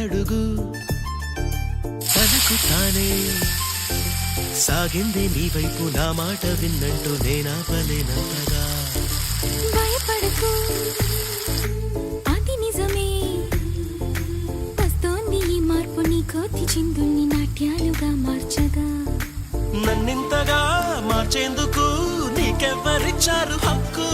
అడుగు తనకు తానే సాగింది నీ వైపు నా మాట విన్నంటూ నేనాపలేనంతగా భయపడకు అది నిజమే వస్తోంది ఈ మార్పు నీ కోతి చిందుల్ని నాట్యాలుగా మార్చగా నన్నింతగా మార్చేందుకు నీకెవ్వరిచ్చారు హక్కు